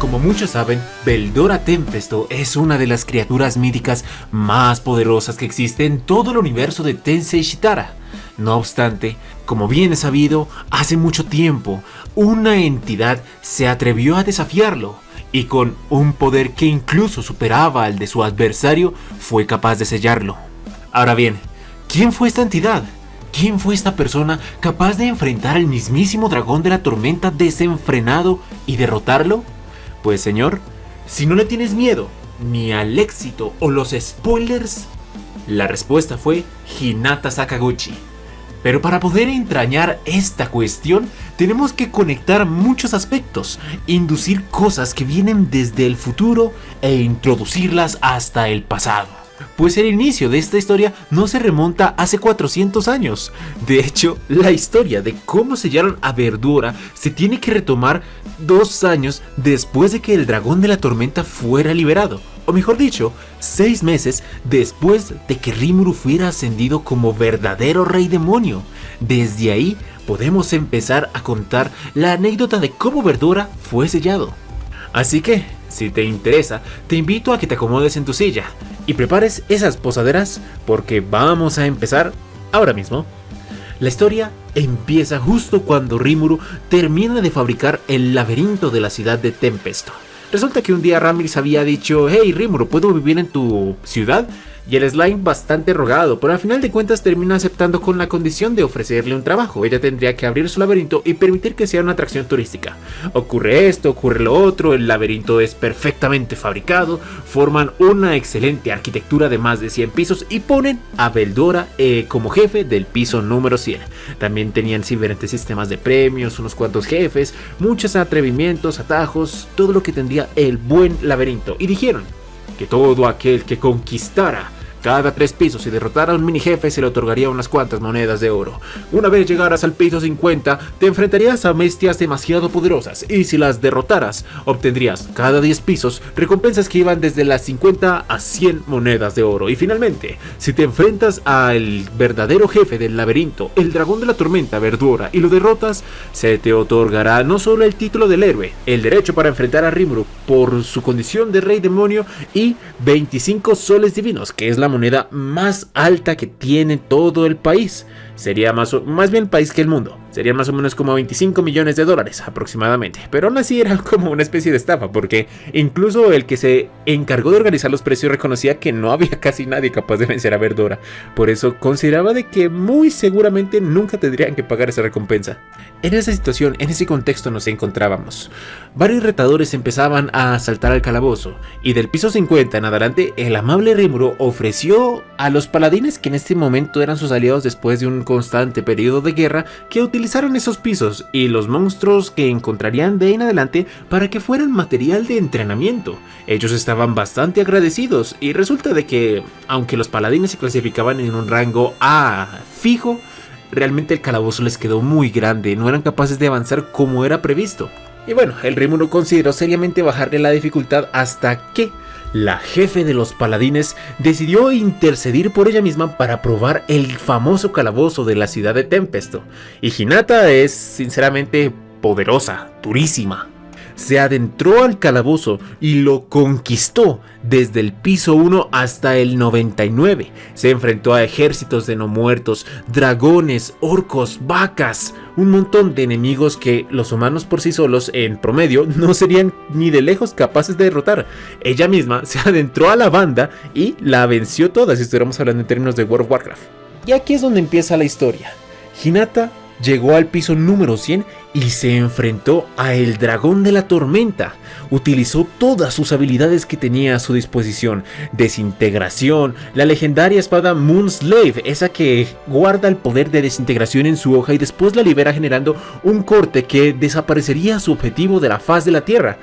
Como muchos saben, Veldora Tempesto es una de las criaturas míticas más poderosas que existe en todo el universo de Tensei Shitara. No obstante, como bien es sabido, hace mucho tiempo, una entidad se atrevió a desafiarlo, y con un poder que incluso superaba al de su adversario, fue capaz de sellarlo. Ahora bien, ¿quién fue esta entidad? ¿Quién fue esta persona capaz de enfrentar al mismísimo dragón de la tormenta desenfrenado y derrotarlo? Pues señor, si no le tienes miedo ni al éxito o los spoilers, la respuesta fue Hinata Sakaguchi. Pero para poder entrañar esta cuestión, tenemos que conectar muchos aspectos, inducir cosas que vienen desde el futuro e introducirlas hasta el pasado. Pues el inicio de esta historia no se remonta hace 400 años. De hecho, la historia de cómo sellaron a Veldora se tiene que retomar 2 años después de que el dragón de la tormenta fuera liberado. O mejor dicho, 6 meses después de que Rimuru fuera ascendido como verdadero rey demonio. Desde ahí podemos empezar a contar la anécdota de cómo Veldora fue sellado. Así que, si te interesa, te invito a que te acomodes en tu silla y prepares esas posaderas porque vamos a empezar ahora mismo. La historia empieza justo cuando Rimuru termina de fabricar el laberinto de la ciudad de Tempesto. Resulta que un día Ramírez había dicho: hey Rimuru, ¿puedo vivir en tu ciudad? Y el slime, bastante rogado, pero al final de cuentas termina aceptando con la condición de ofrecerle un trabajo. Ella tendría que abrir su laberinto y permitir que sea una atracción turística. Ocurre esto, ocurre lo otro, el laberinto es perfectamente fabricado, forman una excelente arquitectura de más de 100 pisos y ponen a Veldora como jefe del piso número 100. También tenían diferentes sistemas de premios, unos cuantos jefes, muchos atrevimientos, atajos, todo lo que tendría el buen laberinto. Y dijeron que todo aquel que conquistara cada 3 pisos y derrotara a un mini jefe se le otorgaría unas cuantas monedas de oro. Una vez llegaras al piso 50, te enfrentarías a bestias demasiado poderosas y si las derrotaras, obtendrías cada 10 pisos recompensas que iban desde las 50 a 100 monedas de oro. Y finalmente, si te enfrentas al verdadero jefe del laberinto, el dragón de la tormenta Veldora, y lo derrotas, se te otorgará no solo el título del héroe, el derecho para enfrentar a Rimuru por su condición de rey demonio y 25 soles divinos, que es la moneda más alta que tiene todo el país. Sería más bien el país que el mundo. Serían más o menos como 25 millones de dólares aproximadamente. Pero aún así era como una especie de estafa, porque incluso el que se encargó de organizar los precios reconocía que no había casi nadie capaz de vencer a Veldora. Por eso consideraba de que muy seguramente nunca tendrían que pagar esa recompensa. En esa situación, en ese contexto nos encontrábamos. Varios retadores empezaban a asaltar al calabozo, y del piso 50 en adelante, el amable Rimuru ofreció a los paladines, que en este momento eran sus aliados después de un constante periodo de guerra, que utilizaron esos pisos y los monstruos que encontrarían de ahí en adelante para que fueran material de entrenamiento. Ellos estaban bastante agradecidos, y resulta de que, aunque los paladines se clasificaban en un rango A fijo, realmente el calabozo les quedó muy grande, no eran capaces de avanzar como era previsto. Y bueno, el Rimuru consideró seriamente bajarle la dificultad hasta que la jefe de los paladines decidió interceder por ella misma para probar el famoso calabozo de la ciudad de Tempesto. Y Hinata es sinceramente poderosa, durísima. Se adentró al calabozo y lo conquistó desde el piso 1 hasta el 99. Se enfrentó a ejércitos de no muertos, dragones, orcos, vacas, un montón de enemigos que los humanos por sí solos en promedio no serían ni de lejos capaces de derrotar. Ella misma se adentró a la banda y la venció toda, si estuviéramos hablando en términos de World of Warcraft. Y aquí es donde empieza la historia. Hinata llegó al piso número 100 y se enfrentó a el dragón de la tormenta. Utilizó todas sus habilidades que tenía a su disposición: desintegración, la legendaria espada Moonslave, esa que guarda el poder de desintegración en su hoja y después la libera generando un corte que desaparecería su objetivo de la faz de la tierra.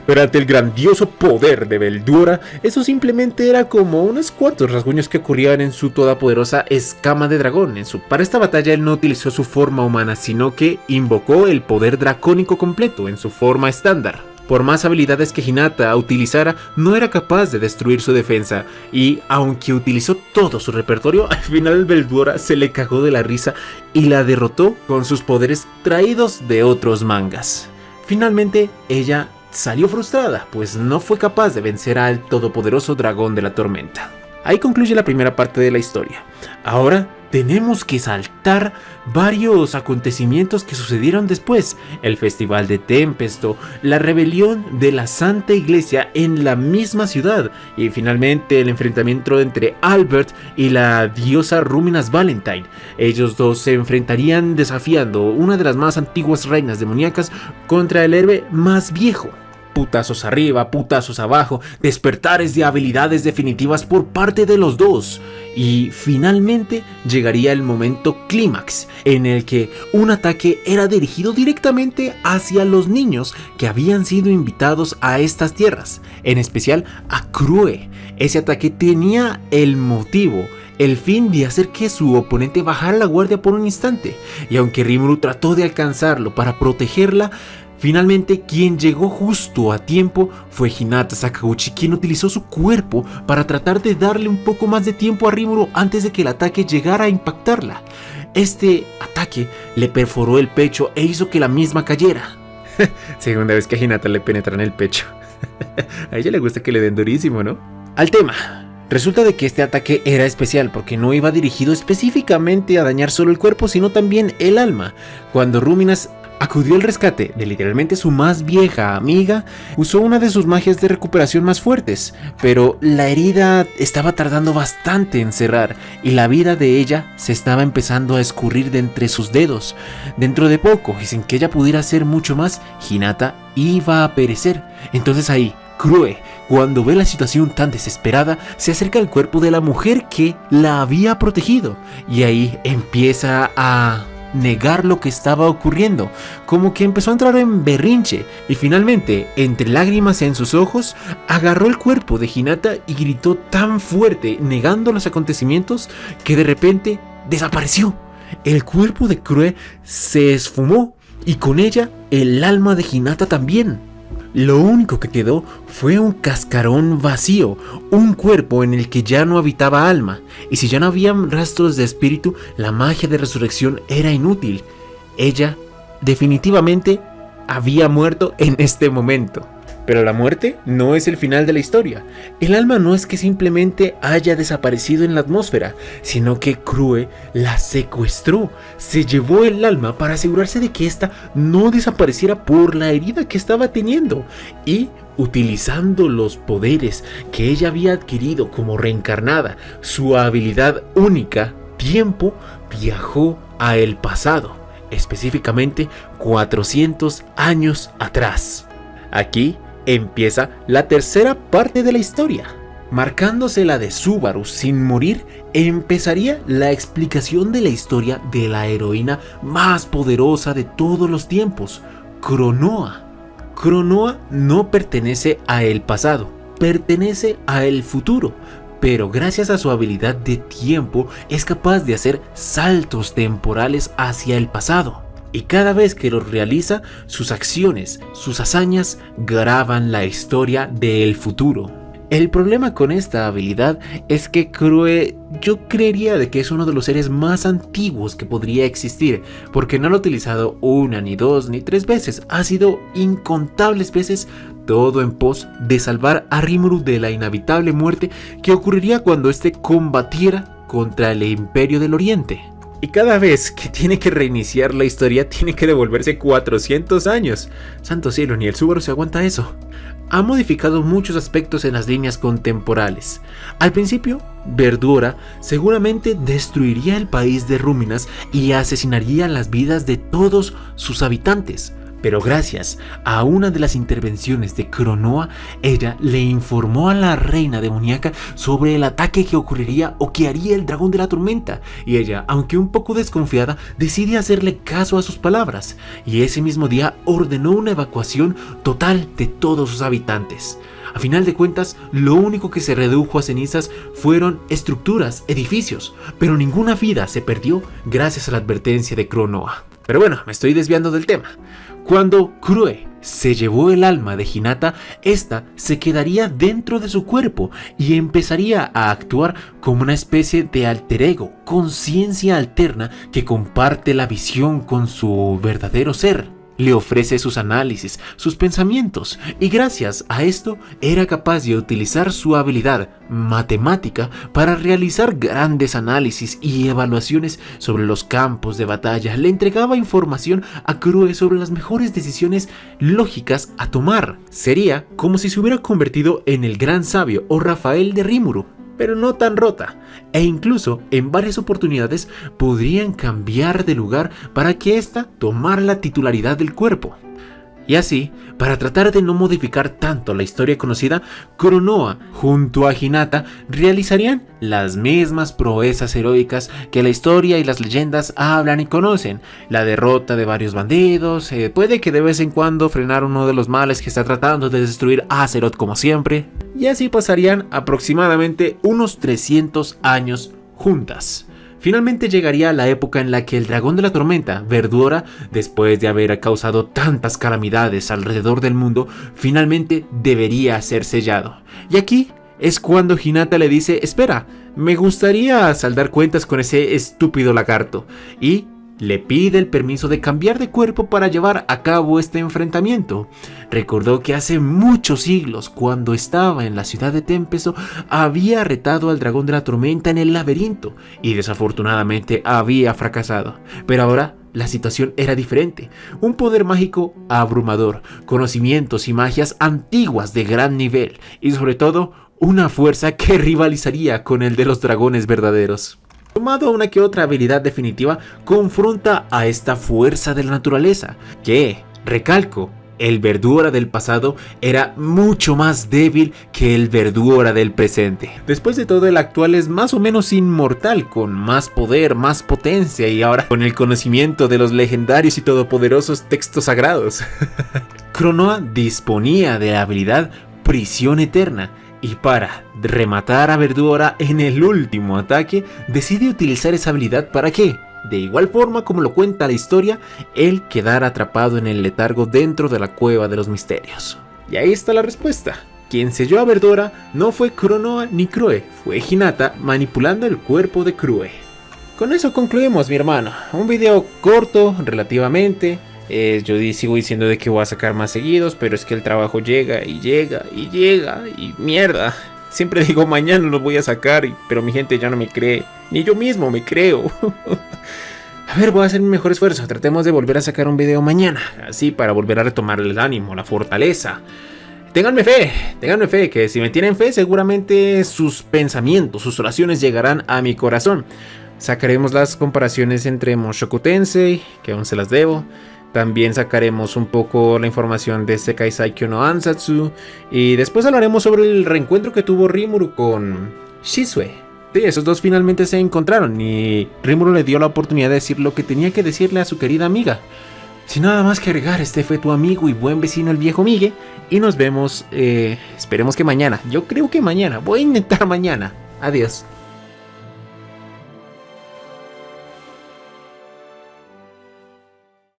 Pero ante el grandioso poder de Veldora, eso simplemente era como unos cuantos rasguños que ocurrían en su todopoderosa escama de dragón. Para esta batalla él no utilizó su forma humana, sino que invocó el poder dracónico completo en su forma estándar. Por más habilidades que Hinata utilizara, no era capaz de destruir su defensa, y aunque utilizó todo su repertorio, al final Veldora se le cagó de la risa y la derrotó con sus poderes traídos de otros mangas. Finalmente, ella salió frustrada, pues no fue capaz de vencer al todopoderoso dragón de la tormenta. Ahí concluye la primera parte de la historia. Ahora tenemos que saltar varios acontecimientos que sucedieron después. El festival de Tempesto, la rebelión de la Santa Iglesia en la misma ciudad y finalmente el enfrentamiento entre Albert y la diosa Rúminas Valentine. Ellos dos se enfrentarían desafiando una de las más antiguas reinas demoníacas contra el héroe más viejo. Putazos arriba, putazos abajo, despertares de habilidades definitivas por parte de los dos. Y finalmente llegaría el momento clímax, en el que un ataque era dirigido directamente hacia los niños que habían sido invitados a estas tierras, en especial a Crue. Ese ataque tenía el motivo, el fin de hacer que su oponente bajara la guardia por un instante, y aunque Rimuru trató de alcanzarlo para protegerla, finalmente, quien llegó justo a tiempo fue Hinata Sakaguchi, quien utilizó su cuerpo para tratar de darle un poco más de tiempo a Rimuru antes de que el ataque llegara a impactarla. Este ataque le perforó el pecho e hizo que la misma cayera. Segunda vez que a Hinata le penetra en el pecho. A ella le gusta que le den durísimo, ¿no? Al tema. Resulta de que este ataque era especial porque no iba dirigido específicamente a dañar solo el cuerpo, sino también el alma. Cuando Rúminas acudió al rescate de literalmente su más vieja amiga, usó una de sus magias de recuperación más fuertes, pero la herida estaba tardando bastante en cerrar y la vida de ella se estaba empezando a escurrir de entre sus dedos. Dentro de poco, y sin que ella pudiera hacer mucho más, Hinata iba a perecer. Entonces ahí, Crue, cuando ve la situación tan desesperada, se acerca al cuerpo de la mujer que la había protegido y ahí empieza a negar lo que estaba ocurriendo, como que empezó a entrar en berrinche y finalmente, entre lágrimas en sus ojos, agarró el cuerpo de Hinata y gritó tan fuerte, negando los acontecimientos, que de repente desapareció. El cuerpo de Crue se esfumó y con ella el alma de Hinata también. Lo único que quedó fue un cascarón vacío, un cuerpo en el que ya no habitaba alma, y si ya no había rastros de espíritu, la magia de resurrección era inútil. Ella definitivamente había muerto en este momento. Pero la muerte no es el final de la historia. El alma no es que simplemente haya desaparecido en la atmósfera, sino que Crue la secuestró, se llevó el alma para asegurarse de que ésta no desapareciera por la herida que estaba teniendo y, utilizando los poderes que ella había adquirido como reencarnada, su habilidad única, tiempo, viajó a el pasado, específicamente 400 años atrás. Aquí empieza la tercera parte de la historia. Marcándose la de Subaru sin morir, empezaría la explicación de la historia de la heroína más poderosa de todos los tiempos, Cronoa. Cronoa no pertenece a el pasado, pertenece a el futuro, pero gracias a su habilidad de tiempo es capaz de hacer saltos temporales hacia el pasado. Y cada vez que los realiza, sus acciones, sus hazañas, graban la historia del futuro. El problema con esta habilidad es que Crue, yo creería de que es uno de los seres más antiguos que podría existir, porque no lo ha utilizado una, ni dos, ni tres veces, ha sido incontables veces, todo en pos de salvar a Rimuru de la inevitable muerte que ocurriría cuando éste combatiera contra el Imperio del Oriente. Y cada vez que tiene que reiniciar la historia, tiene que devolverse 400 años. Santo cielo, ni el Subaru se aguanta eso. Ha modificado muchos aspectos en las líneas contemporales. Al principio, Verdura seguramente destruiría el país de Rúminas y asesinaría las vidas de todos sus habitantes. Pero gracias a una de las intervenciones de Cronoa, ella le informó a la reina demoníaca sobre el ataque que ocurriría o que haría el dragón de la tormenta. Y ella, aunque un poco desconfiada, decide hacerle caso a sus palabras. Y ese mismo día ordenó una evacuación total de todos sus habitantes. A final de cuentas, lo único que se redujo a cenizas fueron estructuras, edificios, pero ninguna vida se perdió gracias a la advertencia de Cronoa. Pero bueno, me estoy desviando del tema. Cuando Crue se llevó el alma de Hinata, esta se quedaría dentro de su cuerpo y empezaría a actuar como una especie de alter ego, conciencia alterna que comparte la visión con su verdadero ser. le ofrece sus análisis, sus pensamientos, y gracias a esto era capaz de utilizar su habilidad matemática para realizar grandes análisis y evaluaciones sobre los campos de batalla. Le entregaba información a Crue sobre las mejores decisiones lógicas a tomar. Sería como si se hubiera convertido en el gran sabio o Rafael de Rímuru, pero no tan rota, e incluso en varias oportunidades podrían cambiar de lugar para que ésta tomara la titularidad del cuerpo. Y así, para tratar de no modificar tanto la historia conocida, Cronoa junto a Hinata realizarían las mismas proezas heroicas que la historia y las leyendas hablan y conocen. La derrota de varios bandidos, puede que de vez en cuando frenar uno de los males que está tratando de destruir Azeroth como siempre. Y así pasarían aproximadamente unos 300 años juntas. Finalmente llegaría la época en la que el dragón de la tormenta, Verduora, después de haber causado tantas calamidades alrededor del mundo, finalmente debería ser sellado. Y aquí es cuando Hinata le dice: espera, me gustaría saldar cuentas con ese estúpido lagarto, y le pide el permiso de cambiar de cuerpo para llevar a cabo este enfrentamiento. Recordó que hace muchos siglos, cuando estaba en la ciudad de Tempesto, había retado al dragón de la tormenta en el laberinto y desafortunadamente había fracasado. Pero ahora la situación era diferente. Un poder mágico abrumador, conocimientos y magias antiguas de gran nivel y sobre todo una fuerza que rivalizaría con el de los dragones verdaderos. Tomado a una que otra habilidad definitiva, confronta a esta fuerza de la naturaleza, que, recalco, el Verduora del pasado era mucho más débil que el Verduora del presente. Después de todo, el actual es más o menos inmortal, con más poder, más potencia y ahora con el conocimiento de los legendarios y todopoderosos textos sagrados. Cronoa disponía de la habilidad Prisión Eterna, y para rematar a Verduora en el último ataque, decide utilizar esa habilidad para que, de igual forma como lo cuenta la historia, él quedara atrapado en el letargo dentro de la cueva de los misterios. Y ahí está la respuesta. Quien selló a Verduora no fue Cronoa ni Crue, fue Hinata manipulando el cuerpo de Crue. Con eso concluimos, mi hermano. Un video corto relativamente. Yo sigo diciendo de que voy a sacar más seguidos, pero es que el trabajo llega y llega y llega y mierda. Siempre digo mañana lo voy a sacar, pero mi gente ya no me cree. Ni yo mismo me creo. A ver, voy a hacer mi mejor esfuerzo. Tratemos de volver a sacar un video mañana. Así para volver a retomar el ánimo, la fortaleza. Ténganme fe, que si me tienen fe seguramente sus pensamientos, sus oraciones llegarán a mi corazón. Sacaremos las comparaciones entre Mushoku Tensei, que aún se las debo. También sacaremos un poco la información de Sekai Saikyo no Ansatsu. Y después hablaremos sobre el reencuentro que tuvo Rimuru con Shisue. Sí, esos dos finalmente se encontraron y Rimuru le dio la oportunidad de decir lo que tenía que decirle a su querida amiga. Sin nada más que agregar, este fue tu amigo y buen vecino el viejo Migue. Y nos vemos, esperemos que mañana. Yo creo que mañana, voy a intentar mañana. Adiós.